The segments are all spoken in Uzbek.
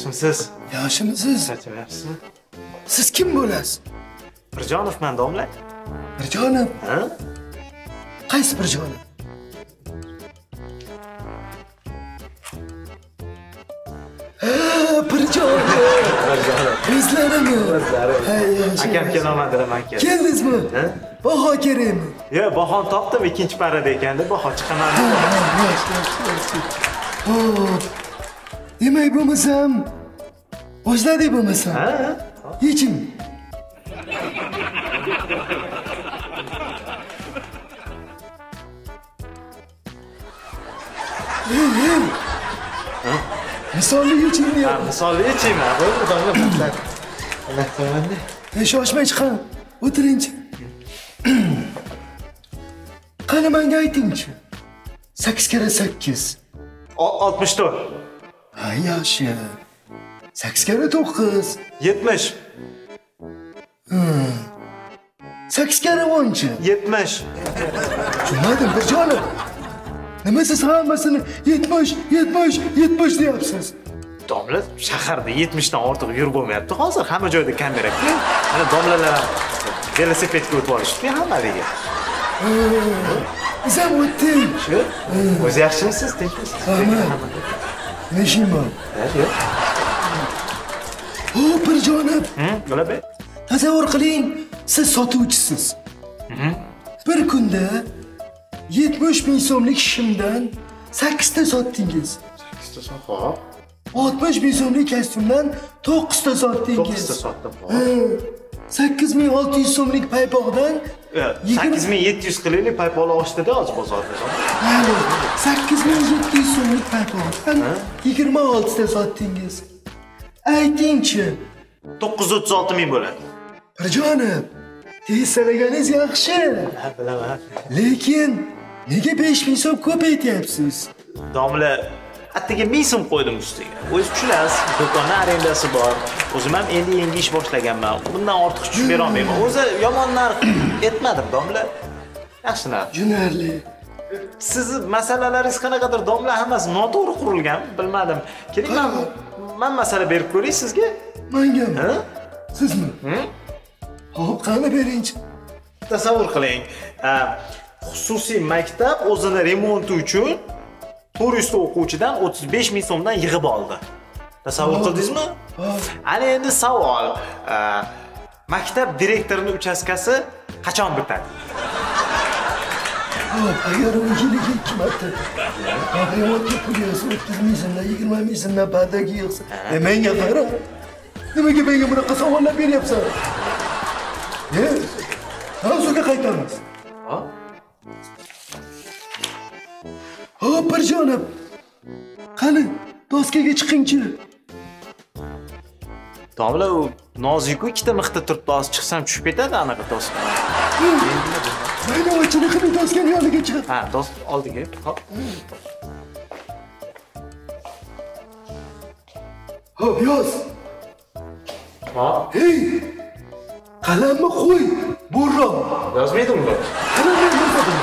Yaxshimisiz? Yaxshimisiz? Charchamayapsizmi? Siz kim bo'lasiz? Birjonovman domla. Birjonov? Ha? Qaysi Birjonov? Birjonov. O'zlarimi? Akam kelaman aka. Keldingizmi? Baho kerakmi? Yo'q, bahoni topdim, ikkinchi parada ekanda, baho chiqaman. Demak bo'lmasam, boshladik bo'lmasam. Ha? Yechim. Misolli yechimni Ha, misolli yechim. Bo'ldi, domla boshlab. Mana qo'ymanda. Shoshmay chiqing. O'tiringchi. Qani menga aytingchi. 8 kere 8. 64. Ha, yaxshi. 8 kere 9. 70. 8 kere 10. 70. Tushunmadim Birjonov. Nima siz hammasini 70 deyapsiz? Domla shaharda 70 dan ortiq yurib bo'lmayapti. Hozir hamma joyda kamera. Mana domlalar ham velosipedga o'tib olishdi hammaliga. Biz ham o'tdik. Shu? O'zi yaxshimisiz, tinchmisiz? Nima ishing bor? Yo'q. Birjonov. Bo'ladi. Tasavvur qiling, siz sotuvchisiz. Bir kunda 70 ming so'mlik shimdan 8 ta sotdingiz. 8 ta sot, xo'p. 60 ming so'mlik kostyumdan 9 ta sotdingiz. 9 ta sotdim, xo'p. 8600 so'mlik paypoqdan 8700 qilaylik paypoqlar oshdida hozir bozorda. 8700 so'mlik paypoqdan 26 ta sotdingiz. Aytingchi, 936 ming bo'ladi. Birjonov, tez sanaganingiz yaxshi. Bilaman. Lekin nega 5000 so'm ko'paytyapsiz? Domla, attiga 1000 so'm qo'ydim ustiga. O'zingiz tushunasiz, do'konni arendasi bor. O'zim ham endi yangi ish boshlaganman. Bundan ortiq tushib bera olmayman. O'zi yomon narx etmadim, domla. Yaxshi narx. Tushunarli. Sizni masalalaringiz qanaqadir, domla, hammasi noto'g'ri qurilgan, bilmadim. Keling, men masala berib ko'ray sizga. Mengami? Ha? Sizmi? Xo'p, qani beringchi. Tasavvur qiling. Xususiy maktab o'zini remonti uchun 400 ta o'quvchidan 35 ming so'mdan yig'ib oldi. Tasavvur qildingizmi? Ana endi savol. Maktab direktorining uchastkasi qachon bitadi? Agar u yiliga 2 marta remontga pul yig'sa, 30 ming so'mdan, 20 ming so'mdan pardaga yig'sa, menga qara. Nimaga menga bunaqa savollar beryapsan? Mavzuga qaytamiz. Birjonov. Qani, doskaga chiqingchi. Domla, u nozik-ku, ikkita mixda turibdi, hozir chiqsam tushib ketadi anaqa doska. Mayli, ochini qilib doskani yoniga chiq. Ha, dosk oldiga. Hop. Hop, yoz. Hop. Hey! Qalamni qo'y, burro. Yozmaydimmi bu? Qalamni yozadim.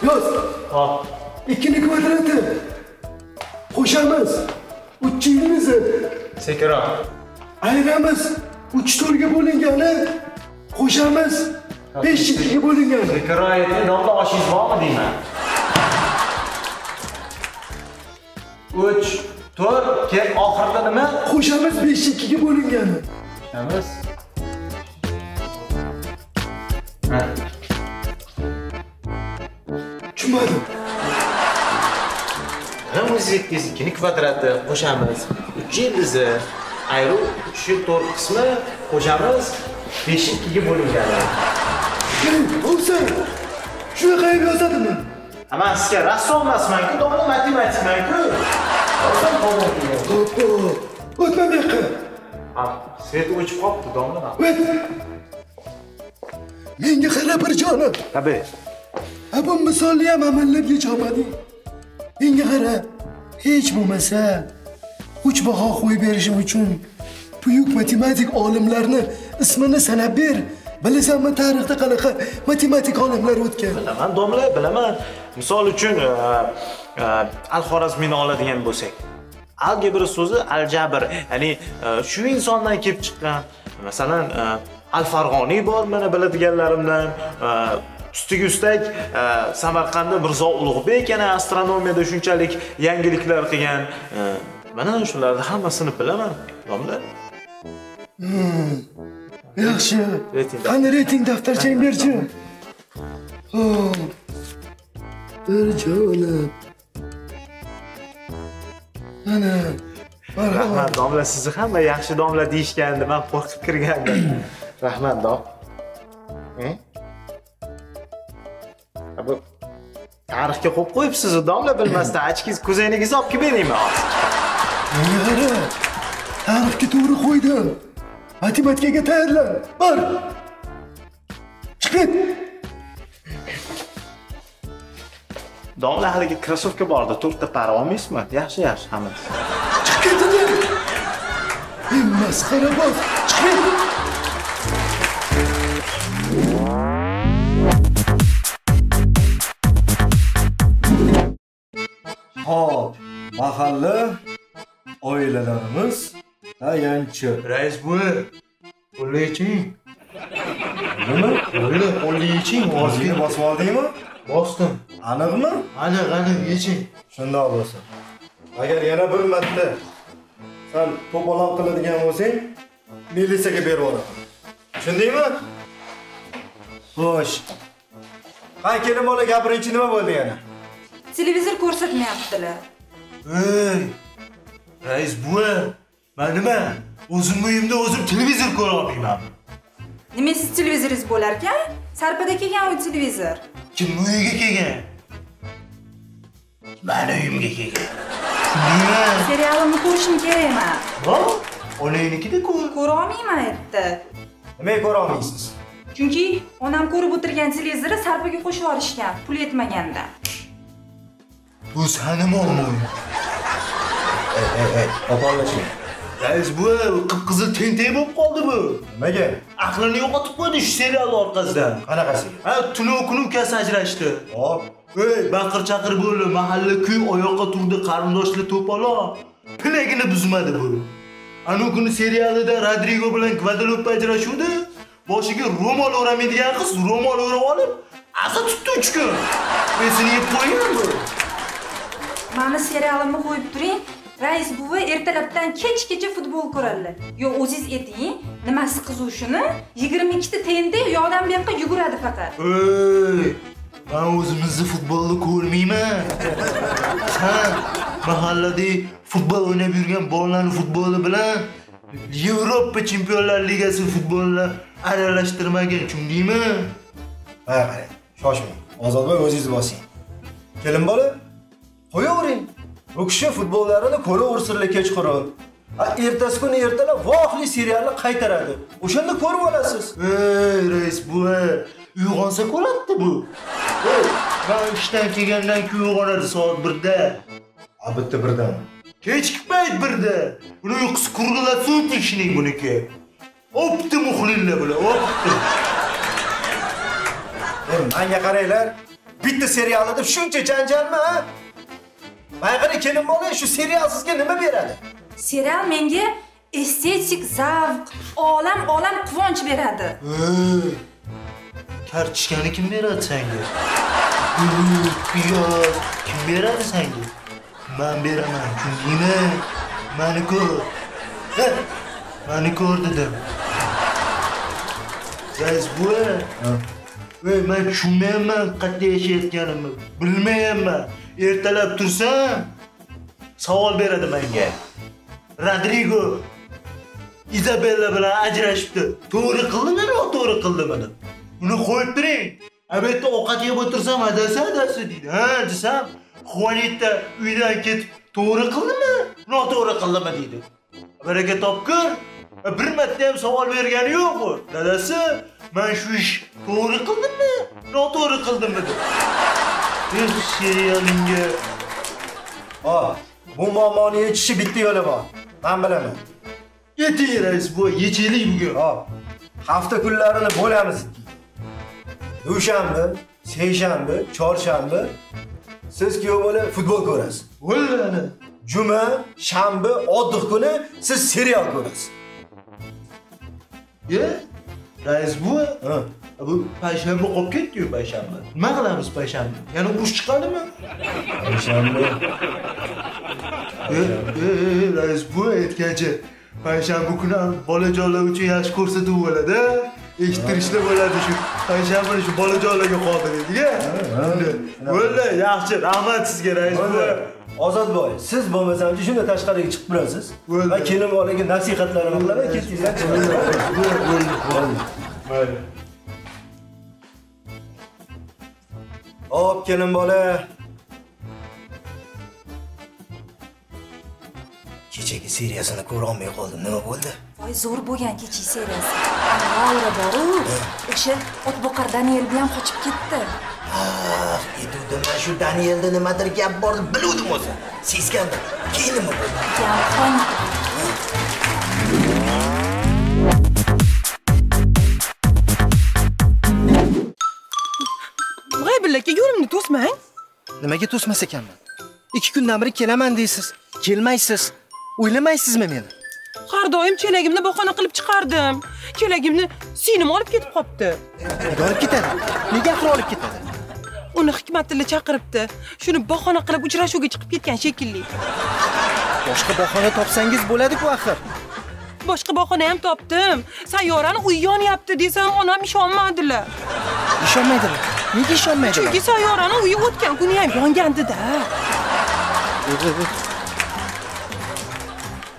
Yoz. Hop. 2 kvadrati. Qo'shamiz. 3 yilimizni. Sekiroq. Ayiramiz. 3 to'rga bo'lingani. Qo'shamiz. 5 ikkiga bo'lingani. Sekiroqni domla oshingiz bormi deyman? 3, 4, keyin oxirida nima? Qo'shamiz 5 ikkiga bo'lingani. Qo'shamiz. Tushunmadim. Ham o'zingiz 2 kvadrati qo'shamiz. 3 yildizi ayru 3/4 qismi qo'shamiz 5/2 ga bo'lingani. Bo'lsa, shunaqa qilib yozadimi? Men sizga rassom emasman-ku, domla matematikman-ku. Rassom bo'lmaydi. O'tma bu yoqqa. Svet o'chib qolibdi, domla. O't. Menga qara Birjonov. Tabii. Bu misolni ham amallab yecholmading. Menga qara. Hech bo'lmasa 3 baho qo'yib berishim uchun buyuk matematik olimlarni ismini sanab ber. Bilasanmi, tarixda qanaqa matematik olimlar o'tgan? Bilaman, domla, bilaman. Misol uchun Al-Xorazmiyni oladigan bo'lsak. Algebra so'zi aljabr, ya'ni shu insondan kelib chiqqan. Masalan, Al-Farg'oniy bor, mana biladiganlarimdan. Ustiga ustak Samarqandda Mirzo Ulug'bek yana astronomiyada shunchalik yangiliklar qilgan. Mana shularni hammasini bilaman, domla. Yaxshi. Qani reyting daftarchang berchi. Bir jo'nab. Ana. Rahmat domla, sizni hamma yaxshi domla deyishgandi, men qo'rqib kirgandim. Rahmat dom. Bu tarixga qo'yib qo'yibsiz, domla bilmasdan achkiz ko'zayningiz olib kelib beraymi? Menga qara. Tarixga to'g'ri qo'ydim. Matematikaga tayyorlan. Bor. Chiqit. Domla haligi krossovka bordi, 4 ta para olmaysizmi? Yaxshi, hammasi. Chiqit dedim. Masxara boz. Chiqit. Hop, mahalla oilalarimiz tayanchi. Rais buva, qo'lni iching. Nima? Qo'lni iching, Ozgina bosib oldingmi? bosdim. Aniqmi? Aniq, iching. Shundoq bo'lsin. Agar yana bir marta sen to'polon qiladigan bo'lsang, militsiyaga berib yuboraman. Tushundingmi? Xo'sh. Qay kelin bola gapirinchi nima bo'ldi yana? Televizor ko'rsatmayaptilar. Ey! Rais buva, men nima? O'zim uyimda o'zim televizor ko'ra olmayman. Nima siz televizoringiz bo'lar ekan? Sarpada kelgan u televizor. Kim uyiga kelgan? Meni uyimga kelgan. Shundaymi? Serialimni ko'rishim kerakman. Ha? Onangnikida ko'r. Ko'ra olmayman aytdi. Nimaga ko'ra olmaysiz? Chunki onam ko'rib o'tirgan televizorni sarpaga qo'shib olishgan, pul yetmaganda. Bu sani molmi? To'polashing. Rais buva, qip-qizil tentak bo'lib qoldi bu. Nimaga? Aqlini yo'qotib qo'ydi shu serial orqasidan. Qanaqasi? Ha, tunov-kun ukasi ajrashdi. Hop. Ey, baqir-chaqir bo'ldi, mahalla kuy oyoqqa turdi, qarindoshlar to'polon. Pilagini buzmadi bu. Ana kuni serialida Rodrigo bilan Guadalupe ajrashuvdi. Boshiga ro'mol o'ramaydigan qiz ro'mol o'rab olib, asa tutdi 3 kun. Esini yeb qo'ygan bu. Mani serialimni qo'yib turing. Rais buva ertalabdan kechgacha futbol ko'radilar. Yo o'zingiz ayting, nimasi qiziq shuni? 22 ta tentak yoqdan bu yoqqa yuguradi faqat. Ey, men o'zimizni futbolni ko'rmayman. Sen mahallada futbol o'ynab yurgan bolalarning futboli bilan Yevropa Chempionlar Ligasi futbolini aralashtirmagan, tushundingmi? Ha, qarang, shoshmang. Ozodboy o'zingiz bosing. Kelin bola, qo'yavering. Bu kishi futbollarini ko'raversinlar kechqurun. Ertasi kuni ertalab vohli serialni qaytaradi. O'shanda ko'rib olasiz. Ey, rais buva, uyg'onsa ko'radi bu. Ey, men ishdan kelgandan keyin uyg'onadi soat 1da. Bitta birdan. Kechki payt 1da. Uni uyqusi qurg'ilatsin tekshining buniki. Opti muxlinlar bular, opti. Menga qaranglar. Bitta serialda deb shuncha janjalmi, ha? Bayqara kelin bola shu serial sizga nima beradi? Serial menga estetik zavq, olam quvonch beradi. Ey, kartishkani kim beradi senga? Kim beradi senga? Men beraman, tushundingmi? Meni ko'r. Meni ko'r dedim. Rais buva. Ey, men tushunmayman qanday yashayotganimni. Bilmayman. Ertalab tursam, savol beradi menga. Rodrigo Izabella bilan ajrashibdi. To'g'ri qildimi, noto'g'ri qildimi deb. Uni qo'yib turing. Albatta ovqat yeb o'tirsam, adasi deydi. Ha, desam, Juanita uydan ketib, to'g'ri qildimi, noto'g'ri qildimi deydi. Baraka topkur. Bir marta ham savol bergani yo'q u. Dadasi, men shu ish to'g'ri qildimmi, noto'g'ri qildimmi deb. Bir serialinga. Bu muammoni yechishi bitta yo'li bor. Men bilaman. Yeting rais, bu yechaylik bugun. Hafta kunlarini bo'lamiz. Dushanba, seshanba, chorshanba siz kuyov bola futbol ko'rasiz. Bo'ladi. juma, shanba, oddiy kuni siz serial ko'rasiz. Ye? Rais bu payshanba qolib ketdi-yu payshanba. Nima qilamiz payshanba? Yana urush chiqadimi? Payshanba. Rais bu aytgancha payshanba kuni bolajonlar uchun yaxshi ko'rsatuv bo'ladi. Eshittirishlar bo'ladi shu payshanbani shu bolajonlarga qodiriydiga. Bo'ldi, yaxshi. Rahmat sizga rais bu. Ozodboy, siz bo'lmasangiz shunda tashqariga chiqib turasiz. Va kelin bolaga nasihatlarini qilaman, ketingizdan chiqing. Mayli. Hop, kelin bola. Kechagi seriyasini ko'ra olmay qoldim. Nima bo'ldi? Voy, zo'r bo'lgan kechagi seriyasi. Laura boru, o'sha otboqar Danielni ham qochib ketdi. Endi men shu Danielda nimadir gap bor deb biluvdim o'zi. Seskandim. Keyin nima bo'ldi? Yalqon. G'aybullaka, yo'limni to'smang. Nimaga to'smas ekanman? 2 kundan beri kelaman deysiz. Kelmaysiz. O'ylamaysizmi meni? Har doim chelagimni bahona qilib chiqardim. Chelagimni singlim olib ketib qopti. Nega olib ketadi? Nega axir olib ketadi? Uni Hikmatilla chaqiribdi. Shuni bahona qilib uchrashuvga chiqib ketgan shekilli. Boshqa bahona topsangiz bo'ladi-ku axir. Boshqa bahona ham topdim. Sayyorani uy yonyapti desam, onam ishonmadilar. Ishonmaydilar. Nega ishonmaydilar? Chunki sayyorani uyi o'tgan kuni ham yongandi-da.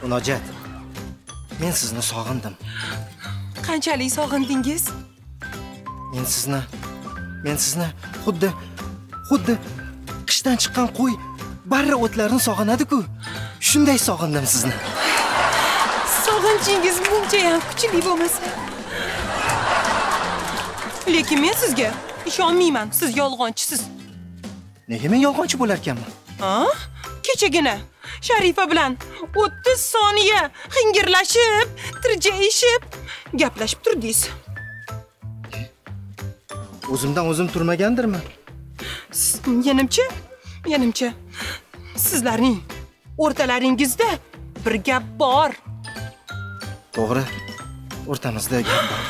Munojat. Men sizni sog'indim. Qanchalik sog'indingiz? Men sizni xuddi qishdan chiqqan qo'y barra o'tlarni sog'inadi-ku. Shunday sog'indim sizni. Sog'inchingiz buncha ham kuchli bo'lmasa. Lekin men sizga ishonmayman. Siz yolg'onchisiz. Nega men yolg'onchi bo'lar ekanman? Ha? Kechagina Sharifa bilan 30 soniya xingirlashib, tirjayishib, gaplashib turdingiz. O'zimdan o'zim turmagandirman. Menimcha sizlarning o'rtalaringizda bir gap bor. To'g'ri. O'rtamizda gap bor.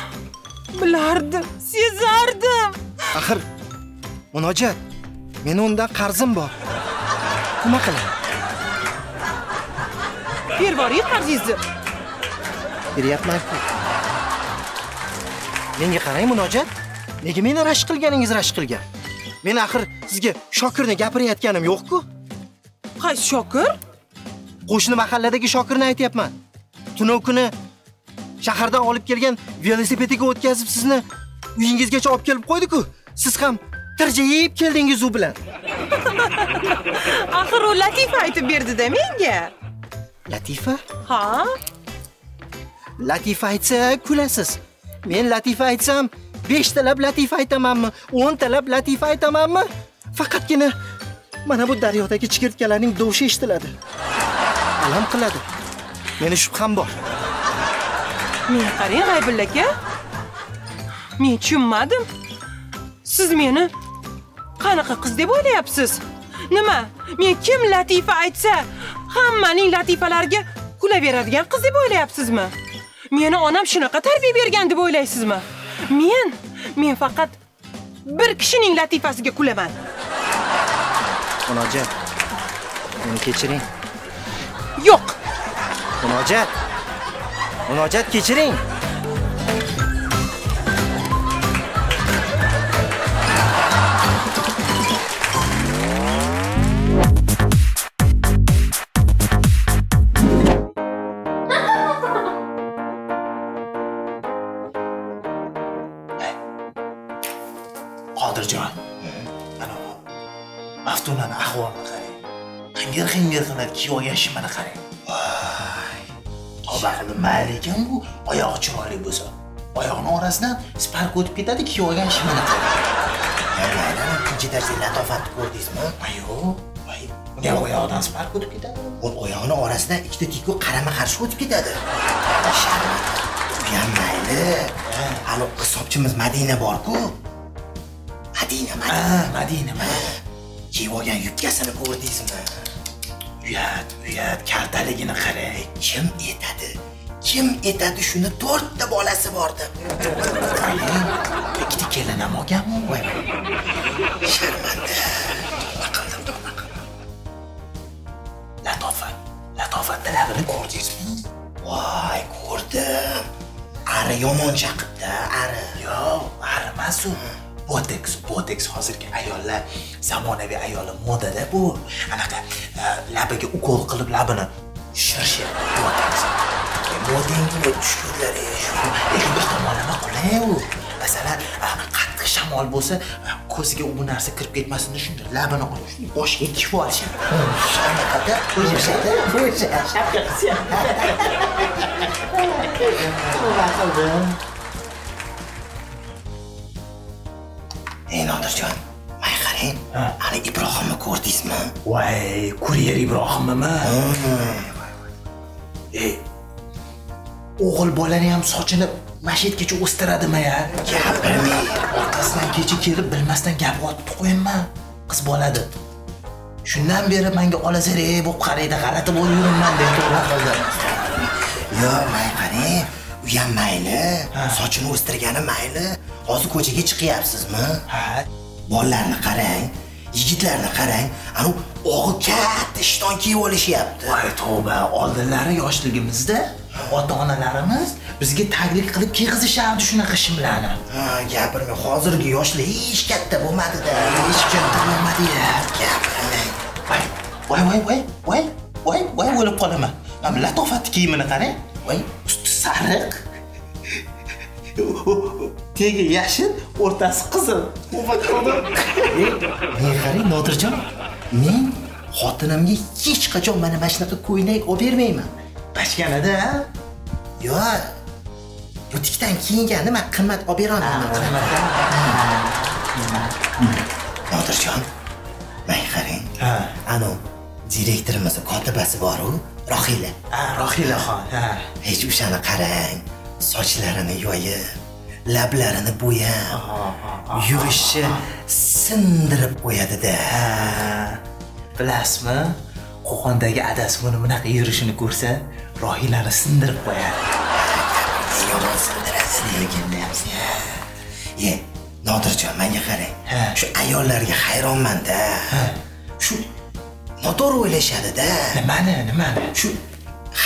Bilardim, sezardim. Axir Munojat, meni undan qarzim bor. Nima qilay? Berboring qarzingizni. Beryapman-ku. Menga qarang Munojat. Nega meni rashk qilganingiz rashk qilgan? Men axir sizga Shokirni gapirayotganim yo'q-ku. Qaysi Shokir? Qo'shni mahalladagi Shokirni aytayapman. Tunov kuni shahardan olib kelgan velosipediga o'tkazib sizni uyingizgacha olib kelib qo'ydi-ku. Siz ham tirjayib keldingiz u bilan. Axir u Latifa aytib berdi-da menga. Latifa? Ha? Latifa aytsa kulasiz. Men Latifa aytsam 5 talab Latifa aytamanmi? 10 talab Latifa aytamanmi? Faqatgina mana bu daryodagi chigirtkalarning do'shi eshitiladi. Alam qiladi. Meni shubham bor. Men qarang G'aybullaka. Men tushunmadim. Siz meni qanaqa qiz deb o'ylayapsiz? Nima? Men kim Latifa aytsa, hammaning latifalariga kulaveradigan qiz deb o'ylayapsizmi? Meni onam shunaqa tarbiya bergan deb o'ylaysizmi? Men faqat bir kishining latifasiga kulaman. Munojat, meni kechiring. Yo'q. Munojat kechiring. Qodirjon. Ana Maftunani ahvolini qarang. Xingir qilib kiyib olgan shimini qarang. Voy. Obaxini mayli ekan bu, oyog'i chiroyli bo'lsa. Oyog'ining orasidan spark o'tib ketadi, kiyib olgan shimini qarang. Yana ikkinchi darsa latofatni ko'rdingizmi? Yo'q. Voy, unga oyog'idan spark o'tib ketadi. U oyog'ining orasidan ikkita tiku qarama-qarshi o'tib ketadi. Bu ham mayli. Hali hisobchimiz Madina bor-ku. Madina. Madina. Kiyib olgan yubkasini ko'rdingizmi? uyat kaltaligini qarang. Kim etadi shuni 4 ta bolasi bor deb. Ikkita kelin ham olganmi? Voy. Sharmanda. Latofat tilabini ko'rdingizmi? Voy, ko'rdim. Ari yomon chaqibdi, ari. Yo'q, ari emas u. Botox hozirgi ayollar, zamonaviy ayollar modada bu. Anaqa labiga ukol qilib labini shirishyapti. Botox. Modingga tushkunlar Lekin bir tomonlama qulay u. Masalan, qattiq shamol bo'lsa, ko'ziga u narsa kirib ketmasin deb shunday labini olib, shunday boshiga tikib olishadi. Shanaqada o'zishadi. Ey Nodirjon, may qarang. Ani Ibrohimni ko'rdingizmi? Voy, kuryer Ibrohimmi? O'g'il bolani ham sochini mashitgacha o'stiradimi-ya? Gapirmay. Orqasidan kecha kelib bilmasdan gap otib qo'yinman. Qiz boladi. Shundan beri menga olazaray bo'lib qaraydi, g'alati bo'lib yuribman deb to'g'ri qildi. Yo'q, may qarang. U ham mayli, sochini o'stirgani mayli. Hozir ko'chaga chiqyapsizmi? Ha, Bolalarni qarang, yigitlarni qarang. Ani og'i katta ishton kiyib olishyapti. voy tavba, oldinlari yoshligimizda ota-onalarimiz bizga taglik qilib kiyg'izishardi shunaqa shimlarni. Ha, gapirma. Hozirgi yoshlar hech katta bo'lmadi-da. Hech katta bo'lmadi-ya. Gapirmang. Voy o'lib qolaman. Mana latofatli kiyimini qarang. Voy, usti sariq. Tegi yashil, o'rtasi qizil. Men qarang Nodirjon, men xotinimga hech qachon mana shunaqa ko'ylak olib bermayman. Bachkanada, Yo'q. Butikdan kiyingani men qimmat olib bera olmayman. Nodirjon, men qarang. Ha. Anu direktorimiz kotibasi bor-ku, Rohila. Rohilaxon. Ha. Hech o'shani qarang. Sochlarini yoyib, lablarini bo'yab, yurishi sindirib qo'yadi-da. Bilasizmi? Qo'qondagi adasi buni bunaqa yurishini ko'rsa, Rohilani sindirib qo'yadi. Yomon sindirasiz deganda hamsi. Ye, Nodirjon, menga qarang. Shu ayollarga hayronman-da. Shu noto'g'ri o'ylashadi-da. Nimani? Shu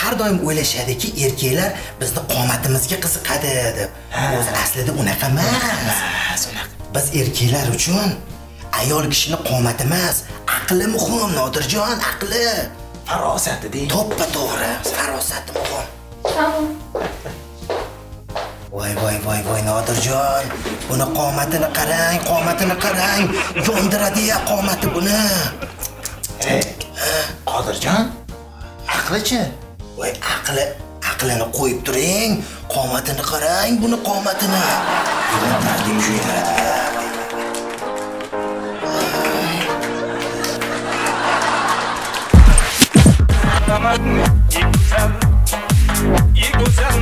har doim o'ylashadiki, erkaklar bizni qomatimizga qiziqadi deb. O'zi aslida unaqa emas. Biz erkaklar uchun ayol kishini qomati emas, aqli muhim, Nodirjon, aqli. Farosati deng. To'ppa to'g'ri, farosati muhim. Tamam. Voy, Nodirjon. Buni qomatini qarang. Yondiradi-ya qomati buni. Qodirjon, aqlichi? Voy, aqlini qo'yib turing. Qomatini qarang, buni qomatini. Yondiradi kuydiradi. You go tell